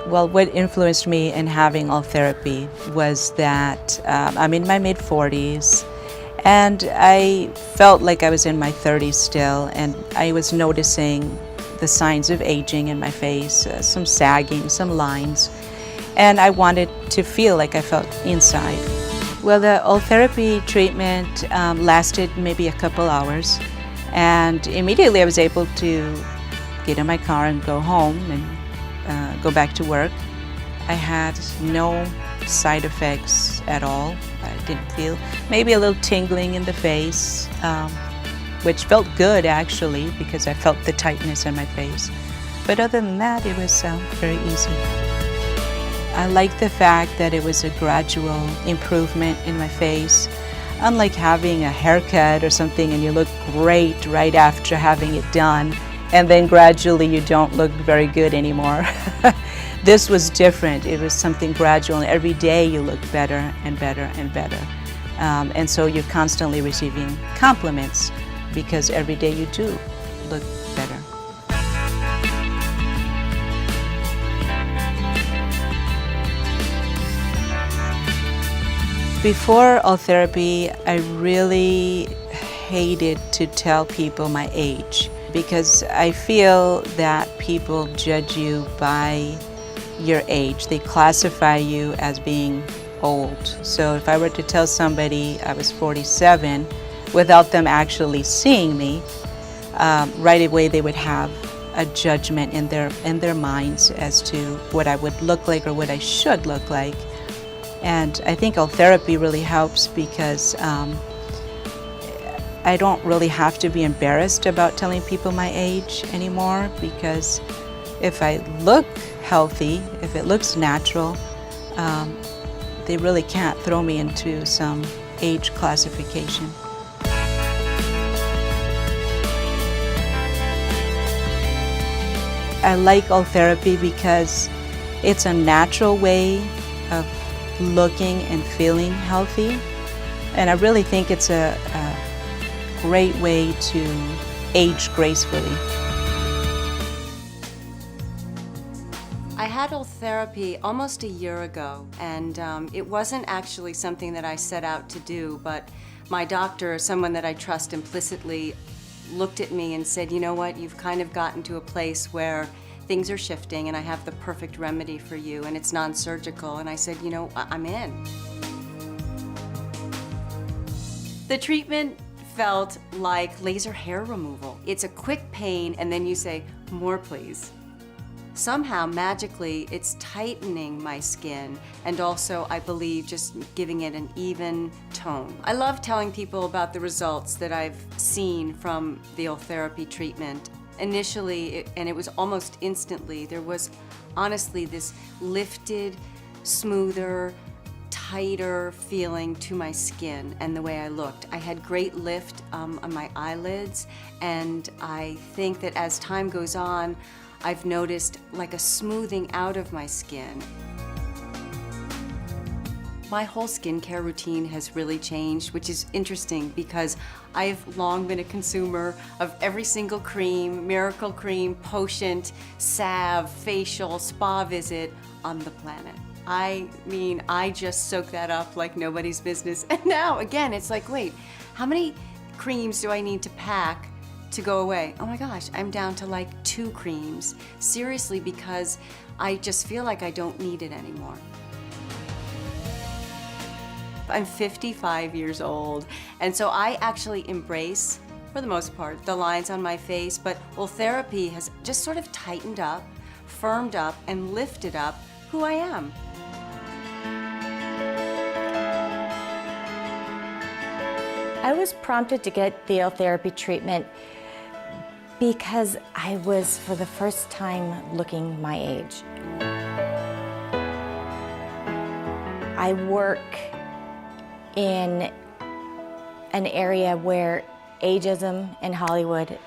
Well, what influenced me in having all therapy was that I'm in my mid-40s, and I felt like I was in my 30s still, and I was noticing the signs of aging in my face, some sagging, some lines, and I wanted to feel like I felt inside. Well, the all therapy treatment lasted maybe a couple hours, and immediately I was able to get in my car and go home and go back to work. I had no side effects at all. I didn't feel maybe a little tingling in the face, which felt good actually because I felt the tightness in my face. But other than that, it was very easy. I like the fact that it was a gradual improvement in my face. Unlike having a haircut or something and you look great right after having it done, and then gradually you don't look very good anymore. This was different. It was something gradual, and every day you look better and better and better. And so you're constantly receiving compliments because every day you do look better. Before all therapy, I really hated to tell people my age, because I feel that people judge you by your age. They classify you as being old. So if I were to tell somebody I was 47 without them actually seeing me, right away they would have a judgment in their minds as to what I would look like or what I should look like. And I think all therapy really helps because I don't really have to be embarrassed about telling people my age anymore, because if I look healthy, if it looks natural, they really can't throw me into some age classification. I like all therapy because it's a natural way of looking and feeling healthy, and I really think it's a great way to age gracefully. I had all therapy almost a year ago, and it wasn't actually something that I set out to do, but my doctor, someone that I trust implicitly, looked at me and said, you know what, you've kind of gotten to a place where things are shifting and I have the perfect remedy for you, and it's non-surgical. And I said, you know, I'm in. The treatment felt like laser hair removal. It's a quick pain and then you say, more please. Somehow, magically, it's tightening my skin and also, I believe, just giving it an even tone. I love telling people about the results that I've seen from the all therapy treatment. Initially, and it was almost instantly, there was honestly this lifted, smoother, tighter feeling to my skin and the way I looked. I had great lift on my eyelids, and I think that as time goes on, I've noticed like a smoothing out of my skin. My whole skincare routine has really changed, which is interesting because I've long been a consumer of every single cream, miracle cream, potion, salve, facial, spa visit on the planet. I mean, I just soak that up like nobody's business. And now, again, it's like, wait, how many creams do I need to pack to go away? Oh my gosh, I'm down to like 2 creams. Seriously, because I just feel like I don't need it anymore. I'm 55 years old, and so I actually embrace, for the most part, the lines on my face, but all therapy has just sort of tightened up, firmed up, and lifted up who I am. I was prompted to get the all therapy treatment because I was, for the first time, looking my age. I work in an area where ageism in Hollywood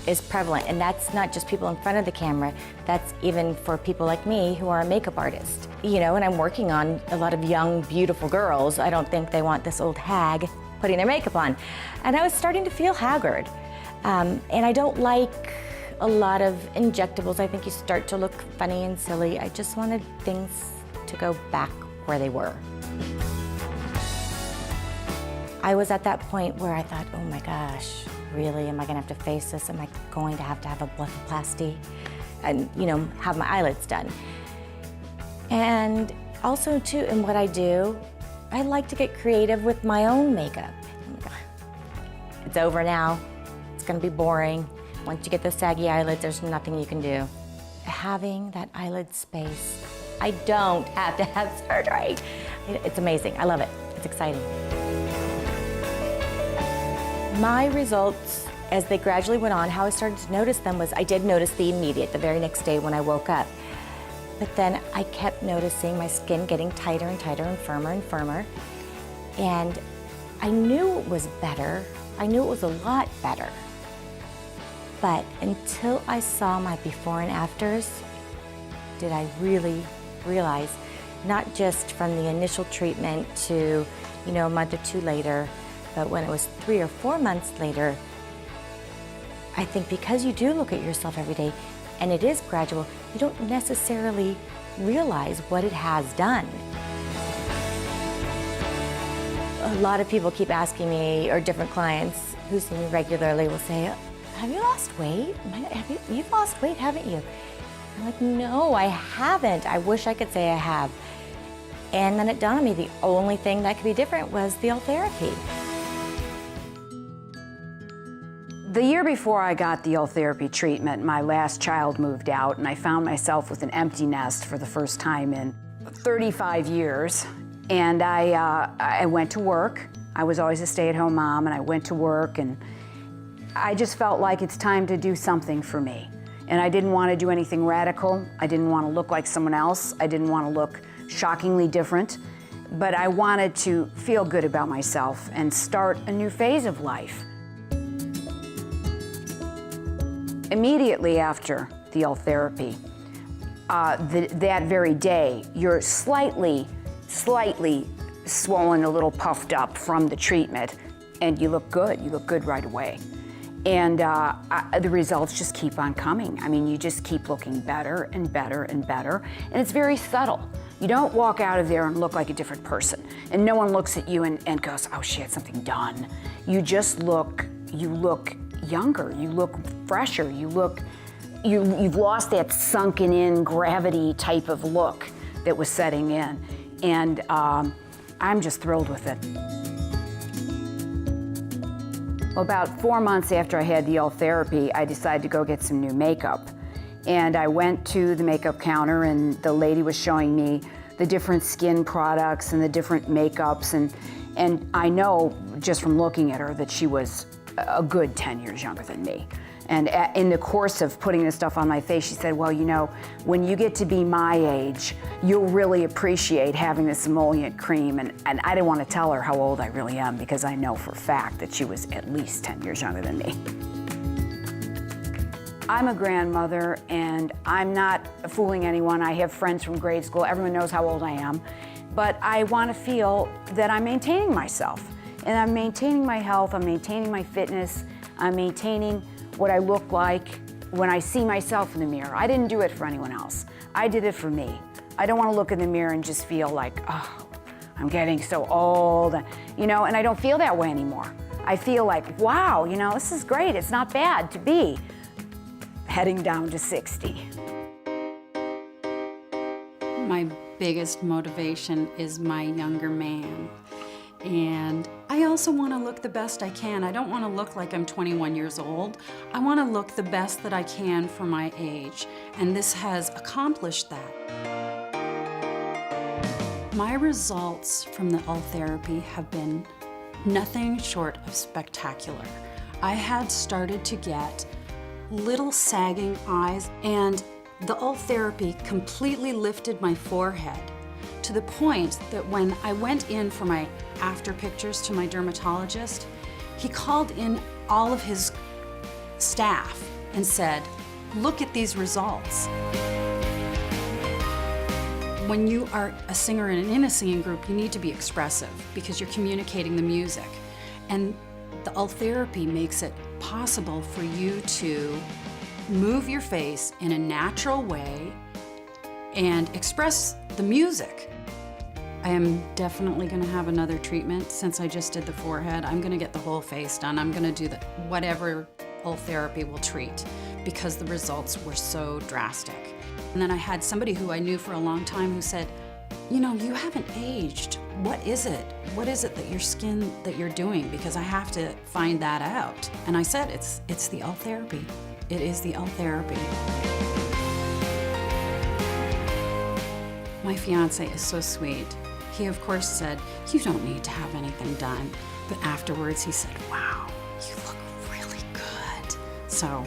is prevalent, and that's not just people in front of the camera, that's even for people like me who are a makeup artist. You know, and I'm working on a lot of young, beautiful girls. I don't think they want this old hag putting their makeup on. And I was starting to feel haggard. And I don't like a lot of injectables. I think you start to look funny and silly. I just wanted things to go back where they were. I was at that point where I thought, oh my gosh, really, am I gonna have to face this? Am I going to have a blepharoplasty and, you know, have my eyelids done? And also too, in what I do, I like to get creative with my own makeup. It's over now. It's gonna be boring. Once you get those saggy eyelids, there's nothing you can do. Having that eyelid space, I don't have to have surgery. It's amazing, I love it, it's exciting. My results, as they gradually went on, how I started to notice them was I did notice the very next day when I woke up. But then I kept noticing my skin getting tighter and tighter and firmer. And I knew it was better. I knew it was a lot better. But until I saw my before and afters, did I really realize, not just from the initial treatment to, you know, a month or two later, but when it was 3 or 4 months later, I think because you do look at yourself every day and it is gradual, you don't necessarily realize what it has done. A lot of people keep asking me, or different clients who see me regularly will say, have you lost weight? You've lost weight, haven't you? I'm like, no, I haven't. I wish I could say I have. And then it dawned on me, the only thing that could be different was the L-therapy. The year before I got the L-therapy treatment, my last child moved out, and I found myself with an empty nest for the first time in 35 years. And I went to work. I was always a stay-at-home mom, and I went to work, and I just felt like it's time to do something for me. And I didn't want to do anything radical. I didn't want to look like someone else. I didn't want to look shockingly different. But I wanted to feel good about myself and start a new phase of life. Immediately after the L-therapy, that very day, you're slightly swollen, a little puffed up from the treatment, and you look good. You look good right away. And the results just keep on coming. I mean, you just keep looking better and better and better, and it's very subtle. You don't walk out of there and look like a different person, and no one looks at you and goes, oh, she had something done. You just look, younger, you look fresher, you've lost that sunken in gravity type of look that was setting in. And I'm just thrilled with it. About 4 months after I had the L-therapy, I decided to go get some new makeup. And I went to the makeup counter, and the lady was showing me the different skin products and the different makeups. And I know just from looking at her that she was a good 10 years younger than me. And in the course of putting this stuff on my face, she said, well, you know, when you get to be my age, you'll really appreciate having this emollient cream. And I didn't want to tell her how old I really am, because I know for a fact that she was at least 10 years younger than me. I'm a grandmother, and I'm not fooling anyone. I have friends from grade school. Everyone knows how old I am. But I want to feel that I'm maintaining myself. And I'm maintaining my health, I'm maintaining my fitness, I'm maintaining what I look like when I see myself in the mirror. I didn't do it for anyone else. I did it for me. I don't want to look in the mirror and just feel like, oh, I'm getting so old, you know, and I don't feel that way anymore. I feel like, wow, you know, this is great. It's not bad to be heading down to 60. My biggest motivation is my younger man. And I also want to look the best I can. I don't want to look like I'm 21 years old. I want to look the best that I can for my age, and this has accomplished that. My results from the L-therapy have been nothing short of spectacular. I had started to get little sagging eyes, and the L-therapy completely lifted my forehead to the point that when I went in for my after pictures to my dermatologist, he called in all of his staff and said, look at these results. When you are a singer and in a singing group, you need to be expressive because you're communicating the music. And the L-therapy makes it possible for you to move your face in a natural way and express the music. I am definitely gonna have another treatment. Since I just did the forehead, I'm gonna get the whole face done. I'm gonna do whatever Ultherapy will treat, because the results were so drastic. And then I had somebody who I knew for a long time who said, you know, you haven't aged. What is it? What is it that your skin that you're doing? Because I have to find that out. And I said, it's the Ultherapy. It is the Ultherapy. My fiance is so sweet. He of course said, you don't need to have anything done. But afterwards he said, wow, you look really good. So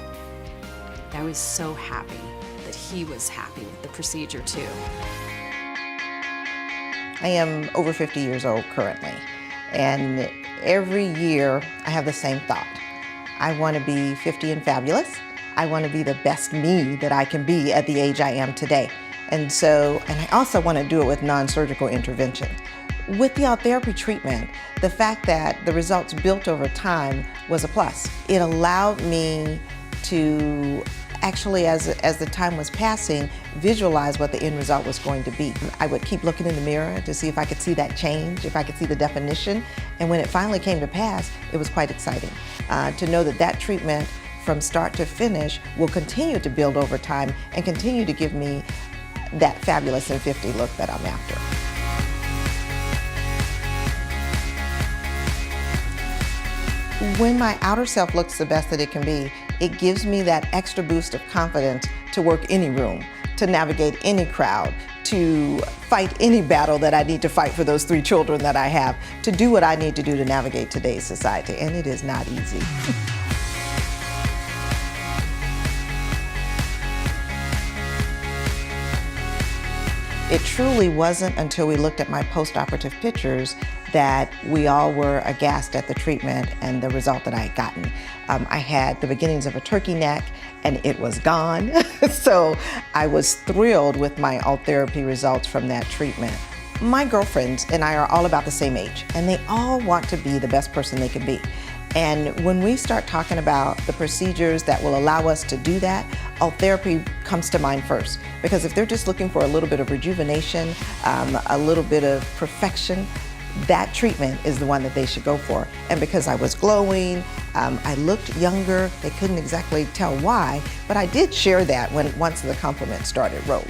I was so happy that he was happy with the procedure too. I am over 50 years old currently, and every year I have the same thought. I want to be 50 and fabulous. I want to be the best me that I can be at the age I am today. And I also want to do it with non-surgical intervention. With the Ultherapy treatment, the fact that the results built over time was a plus. It allowed me to actually, as the time was passing, visualize what the end result was going to be. I would keep looking in the mirror to see if I could see that change, if I could see the definition. And when it finally came to pass, it was quite exciting to know that that treatment from start to finish will continue to build over time and continue to give me that fabulous and 50 look that I'm after. When my outer self looks the best that it can be, it gives me that extra boost of confidence to work any room, to navigate any crowd, to fight any battle that I need to fight for those 3 children that I have, to do what I need to do to navigate today's society, and it is not easy. It truly wasn't until we looked at my post-operative pictures that we all were aghast at the treatment and the result that I had gotten. I had the beginnings of a turkey neck and it was gone. So I was thrilled with my Ultherapy results from that treatment. My girlfriends and I are all about the same age, and they all want to be the best person they can be. And when we start talking about the procedures that will allow us to do that, Ultherapy comes to mind first. Because if they're just looking for a little bit of rejuvenation, a little bit of perfection, that treatment is the one that they should go for. And because I was glowing, I looked younger, they couldn't exactly tell why, but I did share that once the compliments started rolling.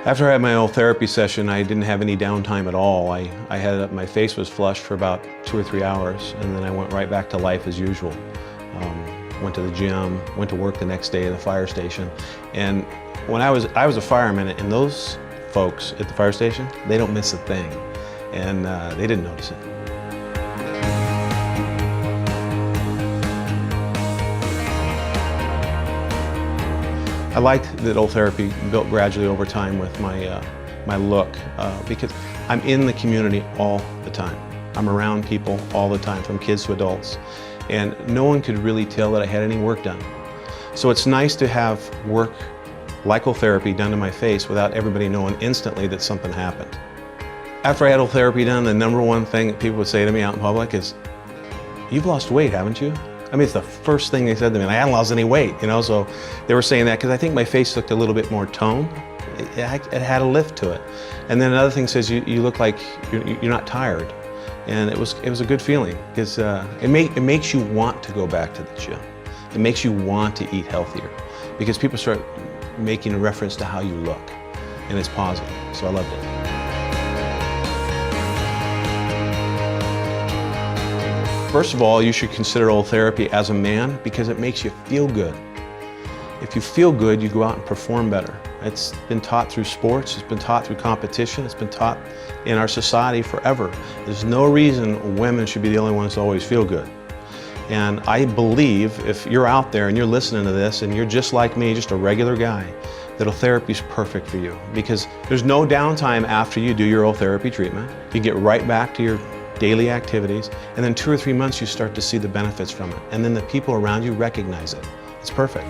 After I had my Ultherapy session, I didn't have any downtime at all. My face was flushed for about 2 or 3 hours, and then I went right back to life as usual. Went to the gym, went to work the next day at the fire station. And when I was a fireman, and those folks at the fire station, they don't miss a thing. And they didn't notice it. I liked that Ultherapy built gradually over time with my look because I'm in the community all the time. I'm around people all the time, from kids to adults, and no one could really tell that I had any work done. So it's nice to have work like Ultherapy done to my face without everybody knowing instantly that something happened. After I had Ultherapy done, the #1 thing that people would say to me out in public is, "You've lost weight, haven't you?" I mean, it's the first thing they said to me, and I hadn't lost any weight, you know, so they were saying that because I think my face looked a little bit more toned. It had a lift to it. And then another thing says, you look like you're not tired. And it was a good feeling, because it makes you want to go back to the gym. It makes you want to eat healthier, because people start making a reference to how you look, and it's positive, so I loved it. First of all, you should consider Ultherapy as a man because it makes you feel good. If you feel good, you go out and perform better. It's been taught through sports, it's been taught through competition, it's been taught in our society forever. There's no reason women should be the only ones to always feel good. And I believe if you're out there and you're listening to this and you're just like me, just a regular guy, that Ultherapy is perfect for you, because there's no downtime after you do your Ultherapy treatment. You get right back to your daily activities, and then 2 or 3 months you start to see the benefits from it, and then the people around you recognize it. It's perfect.